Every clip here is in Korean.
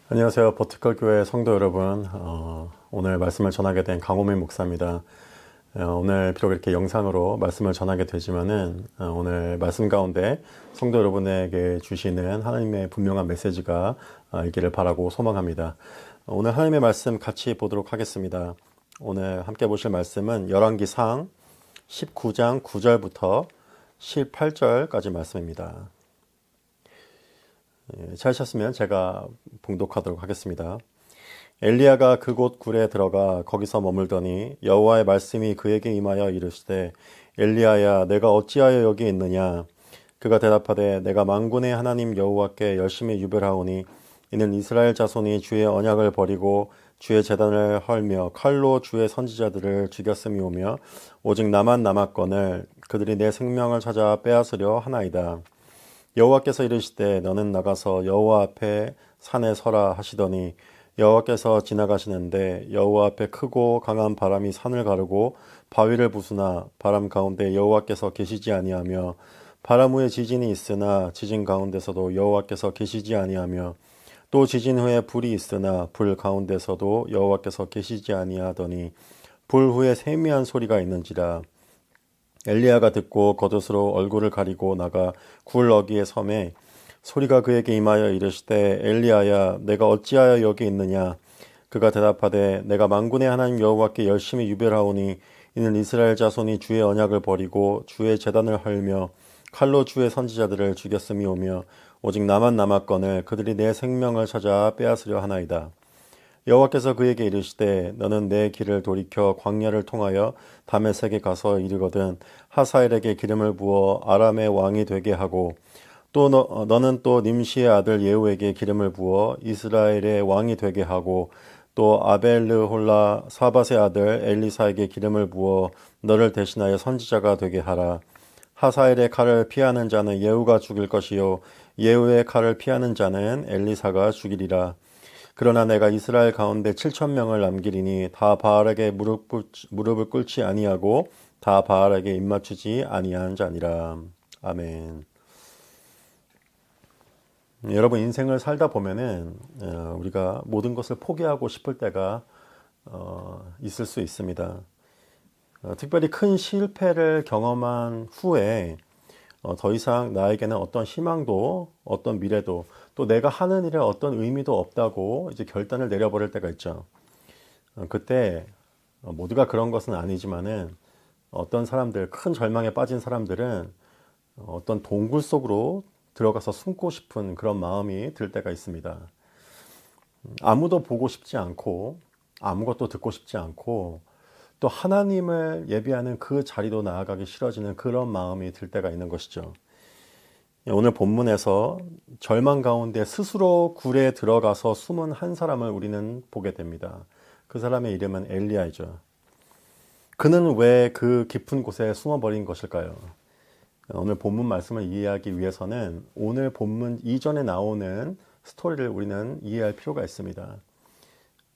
안녕하세요. 버티컬 교회 성도 여러분. 오늘 말씀을 전하게 된 강호민 목사입니다. 오늘 비록 이렇게 영상으로 말씀을 전하게 되지만은 오늘 말씀 가운데 성도 여러분에게 주시는 하나님의 분명한 메시지가 있기를 바라고 소망합니다. 오늘 하나님의 말씀 같이 보도록 하겠습니다. 오늘 함께 보실 말씀은 열왕기상 19장 9절부터 18절까지 말씀입니다. 찾으셨으면 제가 봉독하도록 하겠습니다. 엘리야가 그곳 굴에 들어가 거기서 머물더니 여호와의 말씀이 그에게 임하여 이르시되 엘리야야 내가 어찌하여 여기 있느냐. 그가 대답하되 내가 만군의 하나님 여호와께 열심히 유별하오니 이는 이스라엘 자손이 주의 언약을 버리고 주의 제단을 헐며 칼로 주의 선지자들을 죽였음이오며 오직 나만 남았거늘 그들이 내 생명을 찾아 빼앗으려 하나이다. 여호와께서 이르시되 너는 나가서 여호와 앞에 산에 서라 하시더니 여호와께서 지나가시는데 여호와 앞에 크고 강한 바람이 산을 가르고 바위를 부수나 바람 가운데 여호와께서 계시지 아니하며 바람 후에 지진이 있으나 지진 가운데서도 여호와께서 계시지 아니하며 또 지진 후에 불이 있으나 불 가운데서도 여호와께서 계시지 아니하더니 불 후에 세미한 소리가 있는지라. 엘리야가 듣고 겉옷으로 얼굴을 가리고 나가 굴 어귀에 섬에 소리가 그에게 임하여 이르시되 엘리야야 내가 어찌하여 여기 있느냐. 그가 대답하되 내가 만군의 하나님 여호와께 열심히 유별하오니 이는 이스라엘 자손이 주의 언약을 버리고 주의 제단을 헐며 칼로 주의 선지자들을 죽였음이오며 오직 나만 남았거늘 그들이 내 생명을 찾아 빼앗으려 하나이다. 여호와께서 그에게 이르시되 너는 내 길을 돌이켜 광야를 통하여 다메섹에 가서 이르거든 하사엘에게 기름을 부어 아람의 왕이 되게 하고 또 너는 또 님시의 아들 예후에게 기름을 부어 이스라엘의 왕이 되게 하고 또 아벨르홀라 사밧의 아들 엘리사에게 기름을 부어 너를 대신하여 선지자가 되게 하라. 하사엘의 칼을 피하는 자는 예후가 죽일 것이요 예후의 칼을 피하는 자는 엘리사가 죽이리라. 그러나 내가 이스라엘 가운데 7,000명을 남기리니 다 바알에게 무릎을 꿇지 아니하고 다 바알에게 입맞추지 아니한 자니라. 아멘. 여러분 인생을 살다 보면은 우리가 모든 것을 포기하고 싶을 때가 있을 수 있습니다. 특별히 큰 실패를 경험한 후에 더 이상 나에게는 어떤 희망도 어떤 미래도 또 내가 하는 일에 어떤 의미도 없다고 이제 결단을 내려버릴 때가 있죠. 그때 모두가 그런 것은 아니지만은 어떤 사람들, 큰 절망에 빠진 사람들은 어떤 동굴 속으로 들어가서 숨고 싶은 그런 마음이 들 때가 있습니다. 아무도 보고 싶지 않고 아무것도 듣고 싶지 않고 또 하나님을 예비하는 그 자리도 나아가기 싫어지는 그런 마음이 들 때가 있는 것이죠. 오늘 본문에서 절망 가운데 스스로 굴에 들어가서 숨은 한 사람을 우리는 보게 됩니다. 그 사람의 이름은 엘리야이죠. 그는 왜 그 깊은 곳에 숨어버린 것일까요? 오늘 본문 말씀을 이해하기 위해서는 오늘 본문 이전에 나오는 스토리를 우리는 이해할 필요가 있습니다.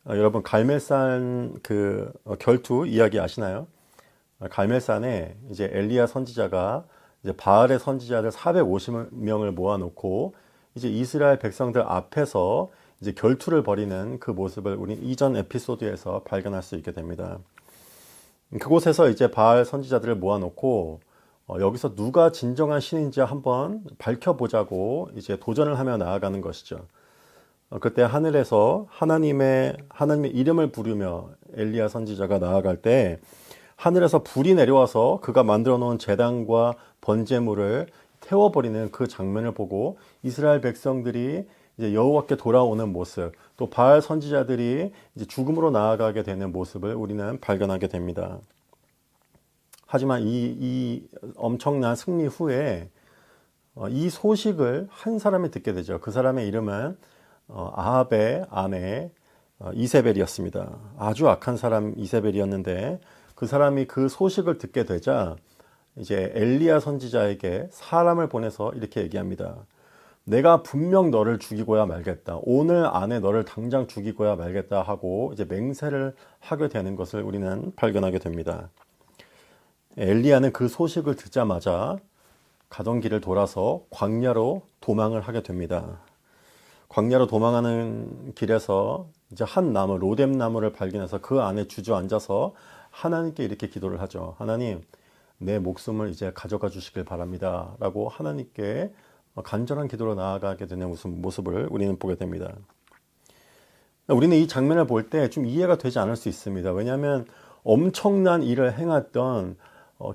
여러분 갈멜산 그 결투 이야기 아시나요? 갈멜산에 이제 엘리야 선지자가 이제 바알의 선지자들 450명을 모아놓고 이제 이스라엘 백성들 앞에서 이제 결투를 벌이는 그 모습을 우리 이전 에피소드에서 발견할 수 있게 됩니다. 그곳에서 이제 바알 선지자들을 모아놓고 여기서 누가 진정한 신인지 한번 밝혀보자고 이제 도전을 하며 나아가는 것이죠. 그때 하늘에서 하나님의 이름을 부르며 엘리야 선지자가 나아갈 때 하늘에서 불이 내려와서 그가 만들어 놓은 제단과 번제물을 태워버리는 그 장면을 보고 이스라엘 백성들이 이제 여호와께 돌아오는 모습, 또 바알 선지자들이 이제 죽음으로 나아가게 되는 모습을 우리는 발견하게 됩니다. 하지만 이 엄청난 승리 후에 이 소식을 한 사람이 듣게 되죠. 그 사람의 이름은 아합의 아내 이세벨이었습니다. 아주 악한 사람 이세벨이었는데 그 사람이 그 소식을 듣게 되자 이제 엘리야 선지자에게 사람을 보내서 이렇게 얘기합니다. 내가 분명 너를 죽이고야 말겠다. 오늘 안에 너를 당장 죽이고야 말겠다 하고 이제 맹세를 하게 되는 것을 우리는 발견하게 됩니다. 엘리야는 그 소식을 듣자마자 가던 길을 돌아서 광야로 도망을 하게 됩니다. 광야로 도망하는 길에서 이제 한 나무, 로뎀 나무를 발견해서 그 안에 주저앉아서 하나님께 이렇게 기도를 하죠. 하나님, 내 목숨을 이제 가져가 주시길 바랍니다. 라고 하나님께 간절한 기도로 나아가게 되는 모습을 우리는 보게 됩니다. 우리는 이 장면을 볼 때 좀 이해가 되지 않을 수 있습니다. 왜냐하면 엄청난 일을 행했던,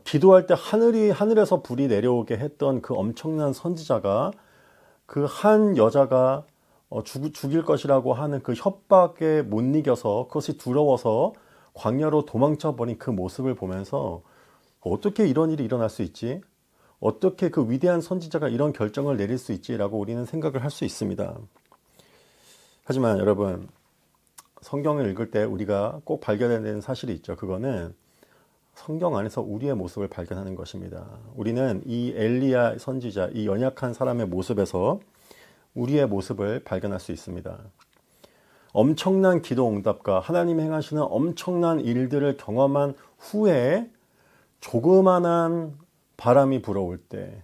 기도할 때 하늘에서 불이 내려오게 했던 그 엄청난 선지자가 그 한 여자가 죽일 것이라고 하는 그 협박에 못 이겨서 그것이 두려워서 광야로 도망쳐 버린 그 모습을 보면서 어떻게 이런 일이 일어날 수 있지? 어떻게 그 위대한 선지자가 이런 결정을 내릴 수 있지라고 우리는 생각을 할 수 있습니다. 하지만 여러분, 성경을 읽을 때 우리가 꼭 발견해야 되는 사실이 있죠. 그거는 성경 안에서 우리의 모습을 발견하는 것입니다. 우리는 이 엘리야 선지자, 이 연약한 사람의 모습에서 우리의 모습을 발견할 수 있습니다. 엄청난 기도 응답과 하나님 행하시는 엄청난 일들을 경험한 후에 조그만한 바람이 불어올 때,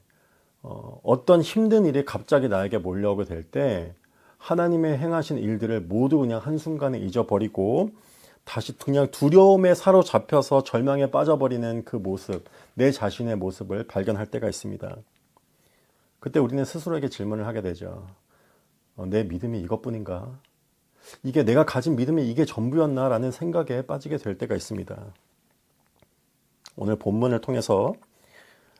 어떤 힘든 일이 갑자기 나에게 몰려오게 될 때 하나님의 행하신 일들을 모두 그냥 한순간에 잊어버리고 다시 그냥 두려움에 사로잡혀서 절망에 빠져버리는 그 모습, 내 자신의 모습을 발견할 때가 있습니다. 그때 우리는 스스로에게 질문을 하게 되죠. 내 믿음이 이것뿐인가? 이게 내가 가진 믿음이 이게 전부였나? 라는 생각에 빠지게 될 때가 있습니다. 오늘 본문을 통해서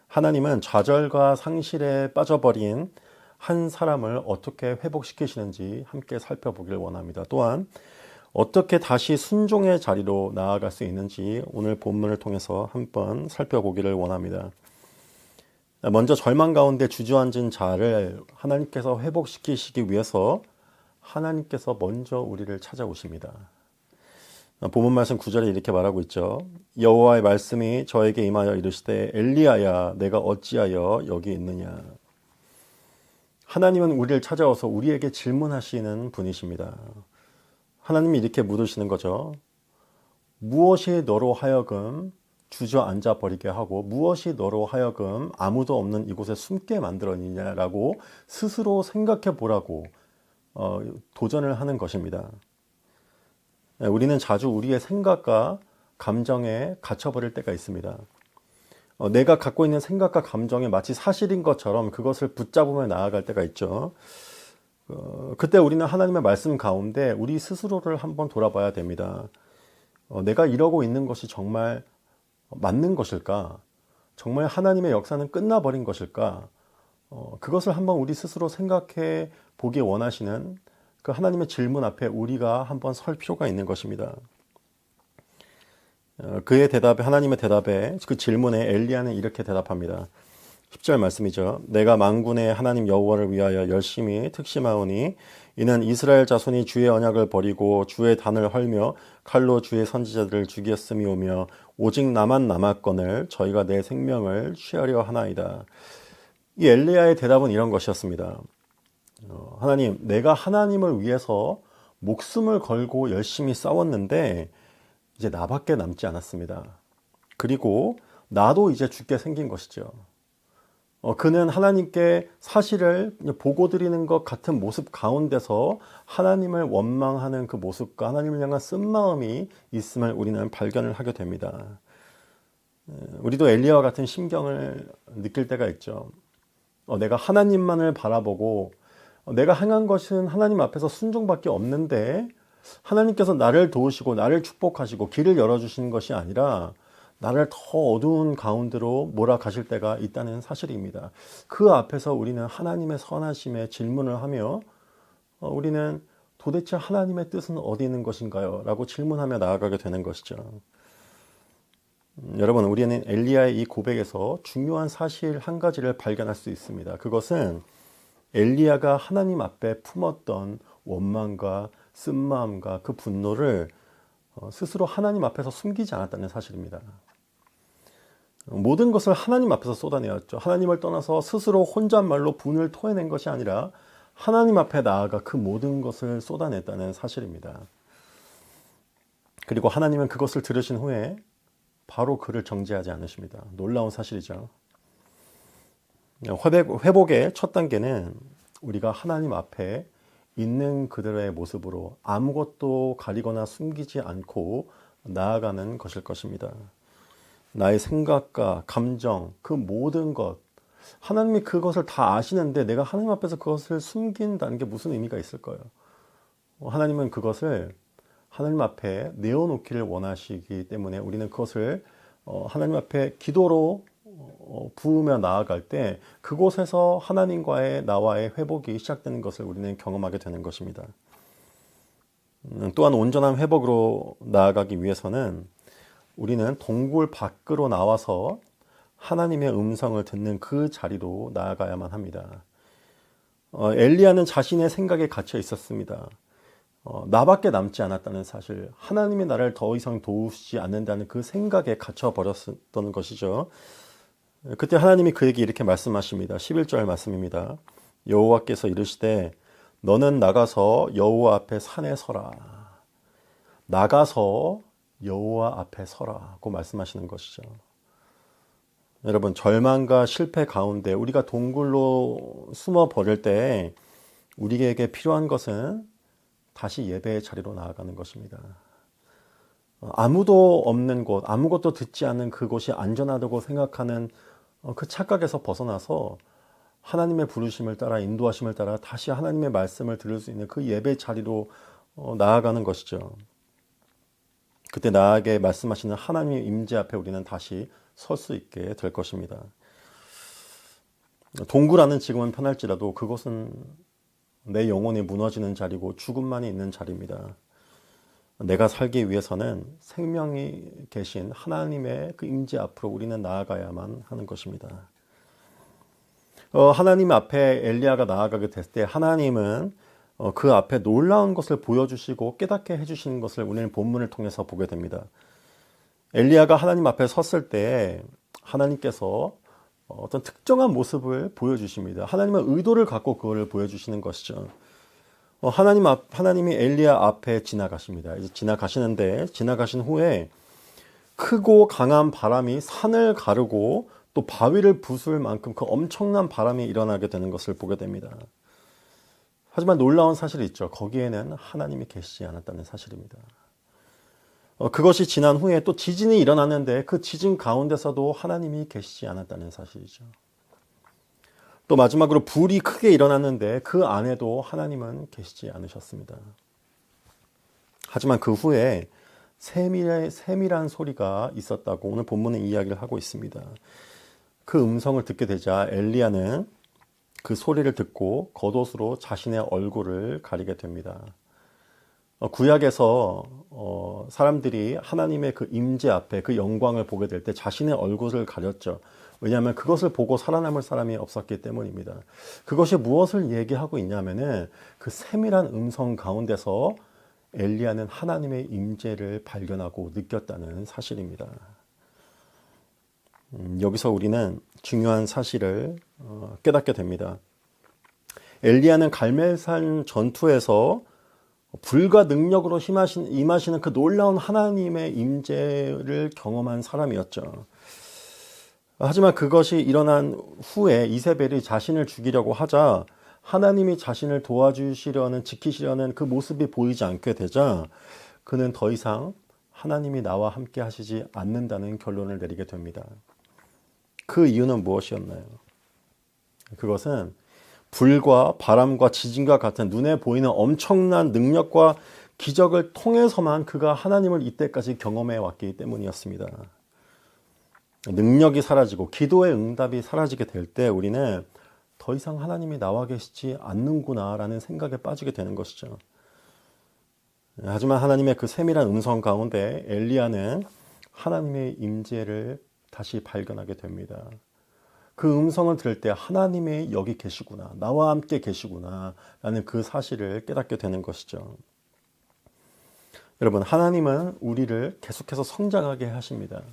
하나님은 좌절과 상실에 빠져버린 한 사람을 어떻게 회복시키시는지 함께 살펴보길 원합니다. 또한 어떻게 다시 순종의 자리로 나아갈 수 있는지 오늘 본문을 통해서 한번 살펴보기를 원합니다. 먼저 절망 가운데 주저앉은 자를 하나님께서 회복시키시기 위해서 하나님께서 먼저 우리를 찾아오십니다. 본문 말씀 9절에 이렇게 말하고 있죠. 여호와의 말씀이 저에게 임하여 이르시되 엘리야야 내가 어찌하여 여기 있느냐. 하나님은 우리를 찾아와서 우리에게 질문하시는 분이십니다. 하나님이 이렇게 물으시는 거죠. 무엇이 너로 하여금 주저앉아 버리게 하고 무엇이 너로 하여금 아무도 없는 이곳에 숨게 만들었느냐라고 스스로 생각해 보라고 도전을 하는 것입니다. 우리는 자주 우리의 생각과 감정에 갇혀버릴 때가 있습니다. 내가 갖고 있는 생각과 감정이 마치 사실인 것처럼 그것을 붙잡으며 나아갈 때가 있죠. 그때 우리는 하나님의 말씀 가운데 우리 스스로를 한번 돌아봐야 됩니다. 내가 이러고 있는 것이 정말 맞는 것일까? 정말 하나님의 역사는 끝나버린 것일까? 그것을 한번 우리 스스로 생각해 보기 원하시는 그 하나님의 질문 앞에 우리가 한번 설 필요가 있는 것입니다. 그의 대답에, 하나님의 대답에 그 질문에 엘리야는 이렇게 대답합니다. 10절 말씀이죠. 내가 만군의 하나님 여호와를 위하여 열심히 특심하오니 이는 이스라엘 자손이 주의 언약을 버리고 주의 단을 헐며 칼로 주의 선지자들을 죽였음이오며 오직 나만 남았거늘 저희가 내 생명을 취하려 하나이다. 이 엘리야의 대답은 이런 것이었습니다. 하나님, 내가 하나님을 위해서 목숨을 걸고 열심히 싸웠는데 이제 나밖에 남지 않았습니다. 그리고 나도 이제 죽게 생긴 것이죠. 그는 하나님께 사실을 보고 드리는 것 같은 모습 가운데서 하나님을 원망하는 그 모습과 하나님을 향한 쓴마음이 있음을 우리는 발견을 하게 됩니다. 우리도 엘리야와 같은 심경을 느낄 때가 있죠. 내가 하나님만을 바라보고 내가 행한 것은 하나님 앞에서 순종밖에 없는데 하나님께서 나를 도우시고 나를 축복하시고 길을 열어주시는 것이 아니라 나를 더 어두운 가운데로 몰아가실 때가 있다는 사실입니다. 그 앞에서 우리는 하나님의 선하심에 질문을 하며 우리는 도대체 하나님의 뜻은 어디 있는 것인가요? 라고 질문하며 나아가게 되는 것이죠. 여러분, 우리는 엘리야의 이 고백에서 중요한 사실 한 가지를 발견할 수 있습니다. 그것은 엘리야가 하나님 앞에 품었던 원망과 쓴마음과 그 분노를 스스로 하나님 앞에서 숨기지 않았다는 사실입니다. 모든 것을 하나님 앞에서 쏟아내었죠. 하나님을 떠나서 스스로 혼잣말로 분을 토해낸 것이 아니라 하나님 앞에 나아가 그 모든 것을 쏟아냈다는 사실입니다. 그리고 하나님은 그것을 들으신 후에 바로 그를 정죄하지 않으십니다. 놀라운 사실이죠. 회복의 첫 단계는 우리가 하나님 앞에 있는 그대로의 모습으로 아무것도 가리거나 숨기지 않고 나아가는 것일 것입니다. 나의 생각과 감정, 그 모든 것, 하나님이 그것을 다 아시는데 내가 하나님 앞에서 그것을 숨긴다는 게 무슨 의미가 있을까요? 하나님은 그것을 하나님 앞에 내어놓기를 원하시기 때문에 우리는 그것을 하나님 앞에 기도로 부으며 나아갈 때 그곳에서 하나님과의 나와의 회복이 시작되는 것을 우리는 경험하게 되는 것입니다. 또한 온전한 회복으로 나아가기 위해서는 우리는 동굴 밖으로 나와서 하나님의 음성을 듣는 그 자리로 나아가야만 합니다. 엘리야는 자신의 생각에 갇혀 있었습니다. 나밖에 남지 않았다는 사실, 하나님이 나를 더 이상 도우시지 않는다는 그 생각에 갇혀 버렸던 것이죠. 그때 하나님이 그에게 이렇게 말씀하십니다. 11절 말씀입니다. 여호와께서 이르시되 너는 나가서 여호와 앞에 산에 서라. 나가서 여호와 앞에 서라고 말씀하시는 것이죠. 여러분, 절망과 실패 가운데 우리가 동굴로 숨어 버릴 때 우리에게 필요한 것은 다시 예배의 자리로 나아가는 것입니다. 아무도 없는 곳, 아무것도 듣지 않는 그곳이 안전하다고 생각하는 그 착각에서 벗어나서 하나님의 부르심을 따라, 인도하심을 따라 다시 하나님의 말씀을 들을 수 있는 그 예배 자리로 나아가는 것이죠. 그때 나에게 말씀하시는 하나님의 임재 앞에 우리는 다시 설 수 있게 될 것입니다. 동굴 안은 지금은 편할지라도 그곳은 내 영혼이 무너지는 자리고 죽음만이 있는 자리입니다. 내가 살기 위해서는 생명이 계신 하나님의 그 임재 앞으로 우리는 나아가야만 하는 것입니다. 하나님 앞에 엘리야가 나아가게 됐을 때 하나님은 그 앞에 놀라운 것을 보여주시고 깨닫게 해주시는 것을 우리는 본문을 통해서 보게 됩니다. 엘리야가 하나님 앞에 섰을 때 하나님께서 어떤 특정한 모습을 보여주십니다. 하나님은 의도를 갖고 그걸 보여주시는 것이죠. 하나님이 엘리야 앞에 지나가십니다. 이제 지나가시는데 지나가신 후에 크고 강한 바람이 산을 가르고 또 바위를 부술 만큼 그 엄청난 바람이 일어나게 되는 것을 보게 됩니다. 하지만 놀라운 사실이 있죠. 거기에는 하나님이 계시지 않았다는 사실입니다. 그것이 지난 후에 또 지진이 일어났는데 그 지진 가운데서도 하나님이 계시지 않았다는 사실이죠. 또 마지막으로 불이 크게 일어났는데 그 안에도 하나님은 계시지 않으셨습니다. 하지만 그 후에 세밀한 소리가 있었다고 오늘 본문은 이야기를 하고 있습니다. 그 음성을 듣게 되자 엘리야는 그 소리를 듣고 겉옷으로 자신의 얼굴을 가리게 됩니다. 구약에서 사람들이 하나님의 그 임재 앞에 그 영광을 보게 될 때 자신의 얼굴을 가렸죠. 왜냐하면 그것을 보고 살아남을 사람이 없었기 때문입니다. 그것이 무엇을 얘기하고 있냐면은 그 세밀한 음성 가운데서 엘리야는 하나님의 임재를 발견하고 느꼈다는 사실입니다. 여기서 우리는 중요한 사실을 깨닫게 됩니다. 엘리야는 갈멜산 전투에서 불과 능력으로 임하시는 그 놀라운 하나님의 임재를 경험한 사람이었죠. 하지만 그것이 일어난 후에 이세벨이 자신을 죽이려고 하자 하나님이 자신을 도와주시려는, 지키시려는 그 모습이 보이지 않게 되자 그는 더 이상 하나님이 나와 함께 하시지 않는다는 결론을 내리게 됩니다. 그 이유는 무엇이었나요? 그것은 불과 바람과 지진과 같은 눈에 보이는 엄청난 능력과 기적을 통해서만 그가 하나님을 이때까지 경험해 왔기 때문이었습니다. 능력이 사라지고 기도의 응답이 사라지게 될 때 우리는 더 이상 하나님이 나와 계시지 않는구나 라는 생각에 빠지게 되는 것이죠. 하지만 하나님의 그 세밀한 음성 가운데 엘리야는 하나님의 임재를 다시 발견하게 됩니다. 그 음성을 들을 때 하나님이 여기 계시구나, 나와 함께 계시구나 라는 그 사실을 깨닫게 되는 것이죠. 여러분, 하나님은 우리를 계속해서 성장하게 하십니다.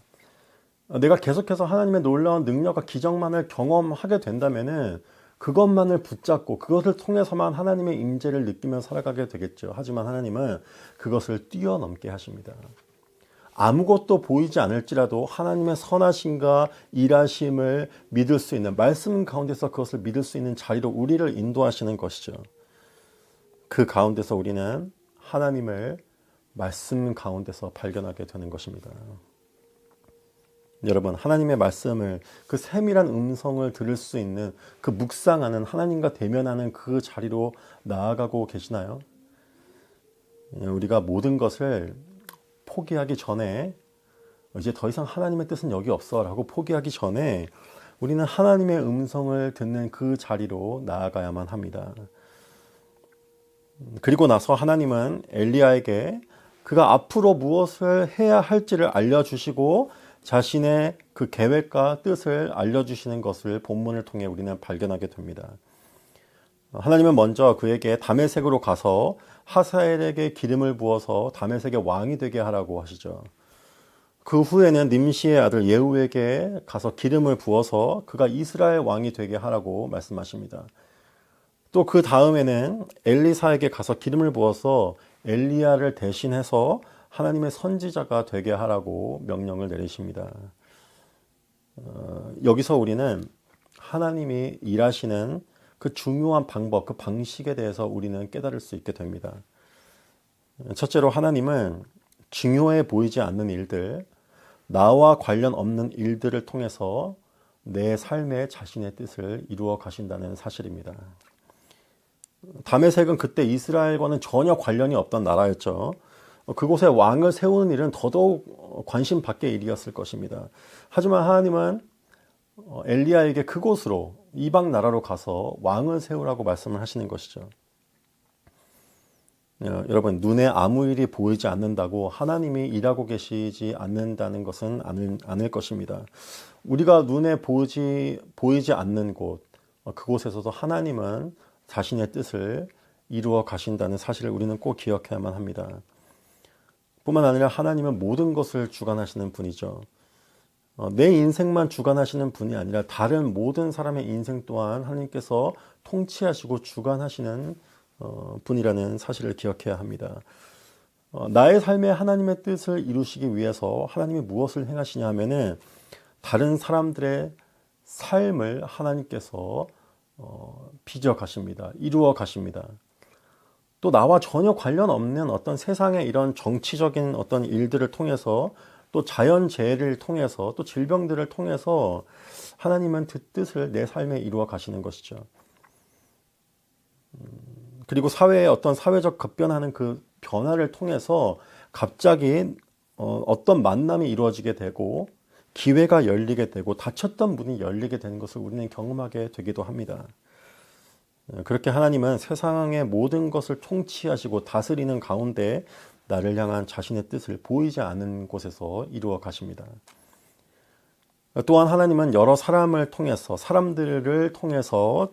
내가 계속해서 하나님의 놀라운 능력과 기적만을 경험하게 된다면은 그것만을 붙잡고 그것을 통해서만 하나님의 임재를 느끼며 살아가게 되겠죠. 하지만 하나님은 그것을 뛰어넘게 하십니다. 아무것도 보이지 않을지라도 하나님의 선하심과 일하심을 믿을 수 있는, 말씀 가운데서 그것을 믿을 수 있는 자리로 우리를 인도하시는 것이죠. 그 가운데서 우리는 하나님을 말씀 가운데서 발견하게 되는 것입니다. 여러분, 하나님의 말씀을, 그 세밀한 음성을 들을 수 있는, 그 묵상하는, 하나님과 대면하는 그 자리로 나아가고 계시나요? 우리가 모든 것을 포기하기 전에, 이제 더 이상 하나님의 뜻은 여기 없어 라고 포기하기 전에 우리는 하나님의 음성을 듣는 그 자리로 나아가야만 합니다. 그리고 나서 하나님은 엘리야에게 그가 앞으로 무엇을 해야 할지를 알려주시고 자신의 그 계획과 뜻을 알려주시는 것을 본문을 통해 우리는 발견하게 됩니다. 하나님은 먼저 그에게 다메섹으로 가서 하사엘에게 기름을 부어서 다메섹의 왕이 되게 하라고 하시죠. 그 후에는 님시의 아들 예후에게 가서 기름을 부어서 그가 이스라엘 왕이 되게 하라고 말씀하십니다. 또 그 다음에는 엘리사에게 가서 기름을 부어서 엘리야를 대신해서 하나님의 선지자가 되게 하라고 명령을 내리십니다. 여기서 우리는 하나님이 일하시는 그 중요한 방법, 그 방식에 대해서 우리는 깨달을 수 있게 됩니다. 첫째로 하나님은 중요해 보이지 않는 일들, 나와 관련 없는 일들을 통해서 내 삶에 자신의 뜻을 이루어 가신다는 사실입니다. 다메섹은 그때 이스라엘과는 전혀 관련이 없던 나라였죠. 그곳에 왕을 세우는 일은 더더욱 관심 밖의 일이었을 것입니다. 하지만 하나님은 엘리야에게 그곳으로, 이방 나라로 가서 왕을 세우라고 말씀을 하시는 것이죠. 여러분, 눈에 아무 일이 보이지 않는다고 하나님이 일하고 계시지 않는다는 것은 아닐 것입니다. 우리가 눈에 보이지 않는 곳, 그곳에서도 하나님은 자신의 뜻을 이루어 가신다는 사실을 우리는 꼭 기억해야만 합니다. 뿐만 아니라 하나님은 모든 것을 주관하시는 분이죠. 내 인생만 주관하시는 분이 아니라 다른 모든 사람의 인생 또한 하나님께서 통치하시고 주관하시는 분이라는 사실을 기억해야 합니다. 나의 삶에 하나님의 뜻을 이루시기 위해서 하나님이 무엇을 행하시냐 하면은 다른 사람들의 삶을 하나님께서 빚어 가십니다. 이루어 가십니다. 또 나와 전혀 관련 없는 어떤 세상의 이런 정치적인 어떤 일들을 통해서, 또 자연재해를 통해서, 또 질병들을 통해서 하나님은 그 뜻을 내 삶에 이루어 가시는 것이죠. 그리고 사회의 어떤 사회적 급변하는 그 변화를 통해서 갑자기 어떤 만남이 이루어지게 되고 기회가 열리게 되고 닫혔던 문이 열리게 되는 것을 우리는 경험하게 되기도 합니다. 그렇게 하나님은 세상의 모든 것을 통치하시고 다스리는 가운데 나를 향한 자신의 뜻을 보이지 않는 곳에서 이루어 가십니다. 또한 하나님은 여러 사람들을 통해서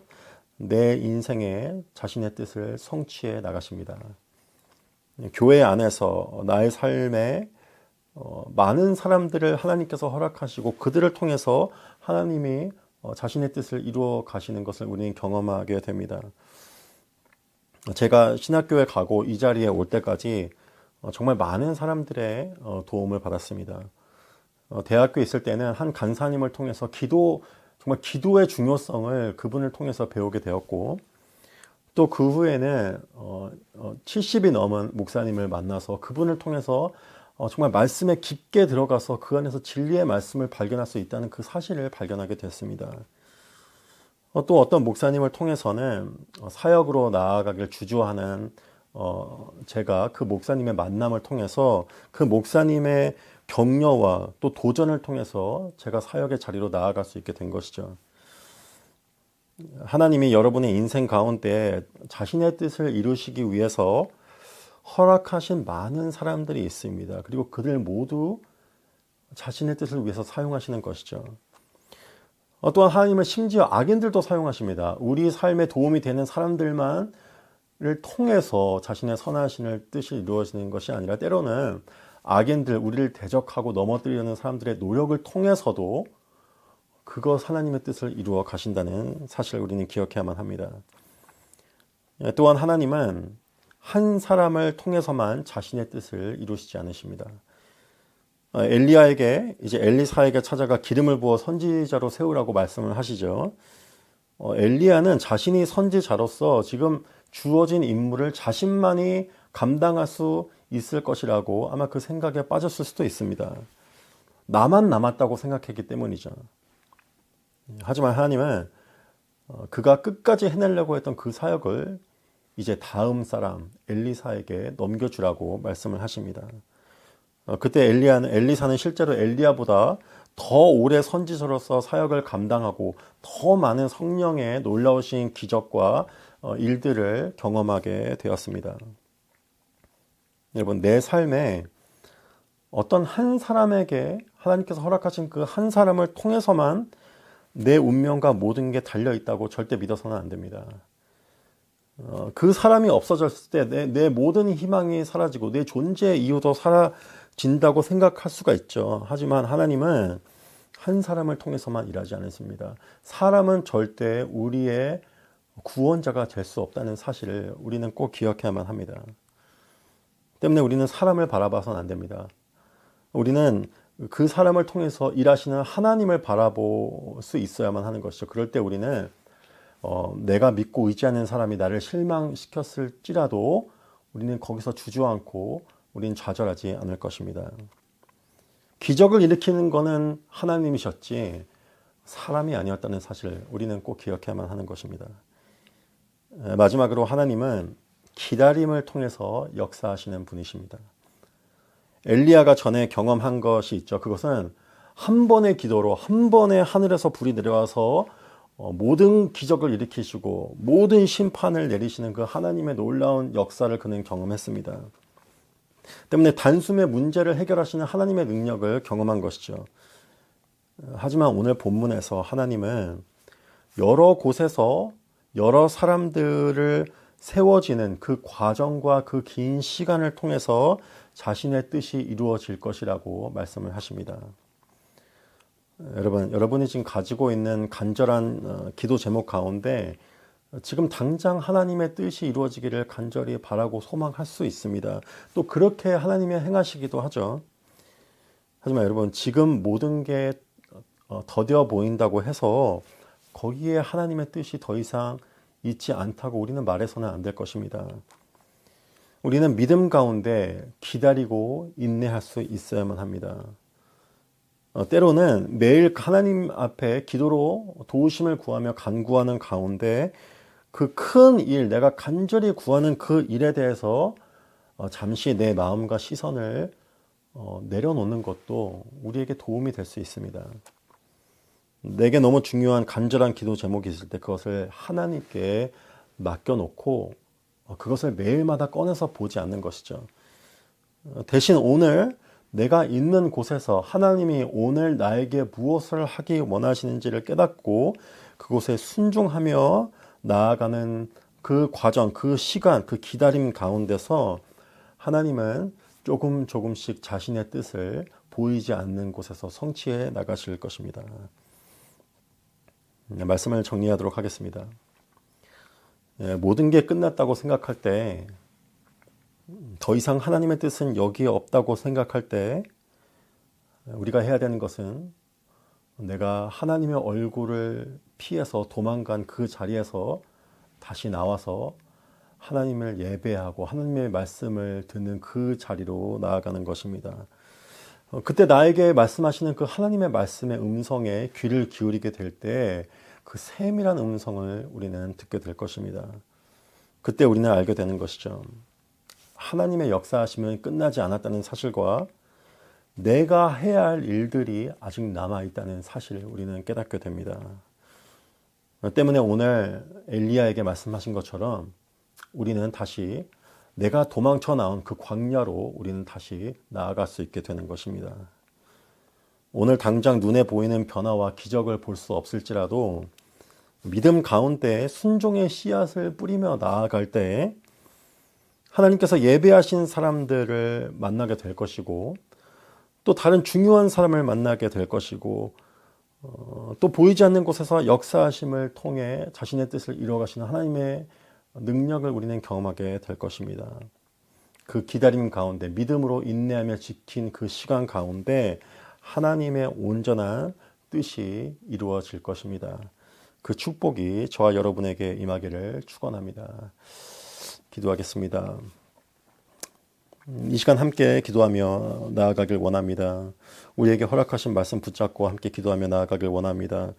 내 인생에 자신의 뜻을 성취해 나가십니다. 교회 안에서 나의 삶에 많은 사람들을 하나님께서 허락하시고 그들을 통해서 하나님이 자신의 뜻을 이루어 가시는 것을 우리는 경험하게 됩니다. 제가 신학교에 가고 이 자리에 올 때까지 정말 많은 사람들의 도움을 받았습니다. 대학교에 있을 때는 한 간사님을 통해서 정말 기도의 중요성을 그분을 통해서 배우게 되었고, 또 그 후에는 70이 넘은 목사님을 만나서 그분을 통해서 정말 말씀에 깊게 들어가서 그 안에서 진리의 말씀을 발견할 수 있다는 그 사실을 발견하게 됐습니다. 또 어떤 목사님을 통해서는 사역으로 나아가길 주저하는 제가 그 목사님의 만남을 통해서 그 목사님의 격려와 또 도전을 통해서 제가 사역의 자리로 나아갈 수 있게 된 것이죠. 하나님이 여러분의 인생 가운데 자신의 뜻을 이루시기 위해서 허락하신 많은 사람들이 있습니다. 그리고 그들 모두 자신의 뜻을 위해서 사용하시는 것이죠. 또한 하나님은 심지어 악인들도 사용하십니다. 우리 삶에 도움이 되는 사람들만을 통해서 자신의 선하신 뜻이 이루어지는 것이 아니라 때로는 악인들, 우리를 대적하고 넘어뜨리려는 사람들의 노력을 통해서도 그것 하나님의 뜻을 이루어 가신다는 사실을 우리는 기억해야만 합니다. 또한 하나님은 한 사람을 통해서만 자신의 뜻을 이루시지 않으십니다. 엘리야에게 이제 엘리사에게 찾아가 기름을 부어 선지자로 세우라고 말씀을 하시죠. 엘리야는 자신이 선지자로서 지금 주어진 임무를 자신만이 감당할 수 있을 것이라고 아마 그 생각에 빠졌을 수도 있습니다. 나만 남았다고 생각했기 때문이죠. 하지만 하나님은 그가 끝까지 해내려고 했던 그 사역을 이제 다음 사람 엘리사에게 넘겨주라고 말씀을 하십니다. 그때 엘리사는 실제로 엘리야보다 더 오래 선지자로서 사역을 감당하고 더 많은 성령의 놀라우신 기적과 일들을 경험하게 되었습니다. 여러분, 내 삶에 어떤 한 사람에게 하나님께서 허락하신 그 한 사람을 통해서만 내 운명과 모든 게 달려있다고 절대 믿어서는 안 됩니다. 그 사람이 없어졌을 때 내 모든 희망이 사라지고 내 존재의 이유도 사라진다고 생각할 수가 있죠. 하지만 하나님은 한 사람을 통해서만 일하지 않습니다. 사람은 절대 우리의 구원자가 될 수 없다는 사실을 우리는 꼭 기억해야만 합니다. 때문에 우리는 사람을 바라봐서는 안 됩니다. 우리는 그 사람을 통해서 일하시는 하나님을 바라볼 수 있어야만 하는 것이죠. 그럴 때 우리는 내가 믿고 의지하는 사람이 나를 실망시켰을지라도 우리는 거기서 주저앉고 우리는 좌절하지 않을 것입니다. 기적을 일으키는 것은 하나님이셨지 사람이 아니었다는 사실을 우리는 꼭 기억해야만 하는 것입니다. 마지막으로 하나님은 기다림을 통해서 역사하시는 분이십니다. 엘리야가 전에 경험한 것이 있죠. 그것은 한 번의 기도로 한 번에 하늘에서 불이 내려와서 모든 기적을 일으키시고 모든 심판을 내리시는 그 하나님의 놀라운 역사를 그는 경험했습니다. 때문에 단숨에 문제를 해결하시는 하나님의 능력을 경험한 것이죠. 하지만 오늘 본문에서 하나님은 여러 곳에서 여러 사람들을 세워지는 그 과정과 그 긴 시간을 통해서 자신의 뜻이 이루어질 것이라고 말씀을 하십니다. 여러분이 지금 가지고 있는 간절한 기도 제목 가운데 지금 당장 하나님의 뜻이 이루어지기를 간절히 바라고 소망할 수 있습니다. 또 그렇게 하나님이 행하시기도 하죠. 하지만 여러분, 지금 모든 게 더뎌 보인다고 해서 거기에 하나님의 뜻이 더 이상 있지 않다고 우리는 말해서는 안 될 것입니다. 우리는 믿음 가운데 기다리고 인내할 수 있어야만 합니다. 때로는 매일 하나님 앞에 기도로 도우심을 구하며 간구하는 가운데 그 큰 일, 내가 간절히 구하는 그 일에 대해서 잠시 내 마음과 시선을 내려놓는 것도 우리에게 도움이 될 수 있습니다. 내게 너무 중요한 간절한 기도 제목이 있을 때 그것을 하나님께 맡겨놓고 그것을 매일마다 꺼내서 보지 않는 것이죠. 대신 오늘 내가 있는 곳에서 하나님이 오늘 나에게 무엇을 하기 원하시는지를 깨닫고 그곳에 순종하며 나아가는 그 과정, 그 시간, 그 기다림 가운데서 하나님은 조금씩 자신의 뜻을 보이지 않는 곳에서 성취해 나가실 것입니다. 말씀을 정리하도록 하겠습니다. 모든 게 끝났다고 생각할 때, 더 이상 하나님의 뜻은 여기에 없다고 생각할 때 우리가 해야 되는 것은 내가 하나님의 얼굴을 피해서 도망간 그 자리에서 다시 나와서 하나님을 예배하고 하나님의 말씀을 듣는 그 자리로 나아가는 것입니다. 그때 나에게 말씀하시는 그 하나님의 말씀의 음성에 귀를 기울이게 될 때 그 세밀한 음성을 우리는 듣게 될 것입니다. 그때 우리는 알게 되는 것이죠. 하나님의 역사하심은 끝나지 않았다는 사실과 내가 해야 할 일들이 아직 남아있다는 사실을 우리는 깨닫게 됩니다. 때문에 오늘 엘리야에게 말씀하신 것처럼 우리는 다시 내가 도망쳐 나온 그 광야로 우리는 다시 나아갈 수 있게 되는 것입니다. 오늘 당장 눈에 보이는 변화와 기적을 볼 수 없을지라도 믿음 가운데 순종의 씨앗을 뿌리며 나아갈 때 하나님께서 예배하신 사람들을 만나게 될 것이고 또 다른 중요한 사람을 만나게 될 것이고 또 보이지 않는 곳에서 역사하심을 통해 자신의 뜻을 이루어가시는 하나님의 능력을 우리는 경험하게 될 것입니다. 그 기다림 가운데 믿음으로 인내하며 지킨 그 시간 가운데 하나님의 온전한 뜻이 이루어질 것입니다. 그 축복이 저와 여러분에게 임하기를 축원합니다. 기도하겠습니다. 이 시간 함께 기도하며 나아가길 원합니다. 우리에게 허락하신 말씀 붙잡고 함께 기도하며 나아가길 원합니다.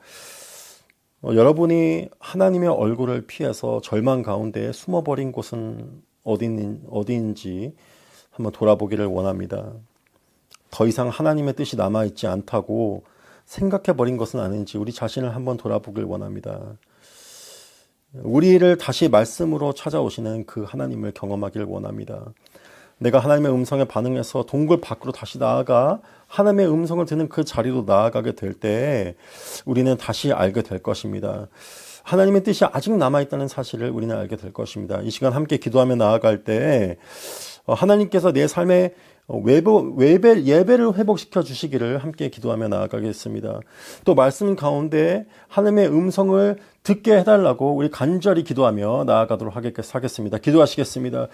여러분이 하나님의 얼굴을 피해서 절망 가운데 숨어버린 곳은 어디인지 한번 돌아보기를 원합니다. 더 이상 하나님의 뜻이 남아있지 않다고 생각해버린 것은 아닌지 우리 자신을 한번 돌아보길 원합니다. 우리를 다시 말씀으로 찾아오시는 그 하나님을 경험하길 원합니다. 내가 하나님의 음성에 반응해서 동굴 밖으로 다시 나아가 하나님의 음성을 듣는 그 자리로 나아가게 될 때 우리는 다시 알게 될 것입니다. 하나님의 뜻이 아직 남아있다는 사실을 우리는 알게 될 것입니다. 이 시간 함께 기도하며 나아갈 때 하나님께서 내 삶의 예배를 회복시켜 주시기를 함께 기도하며 나아가겠습니다. 또 말씀 가운데 하나님의 음성을 듣게 해달라고 우리 간절히 기도하며 나아가도록 하겠습니다. 기도하시겠습니다.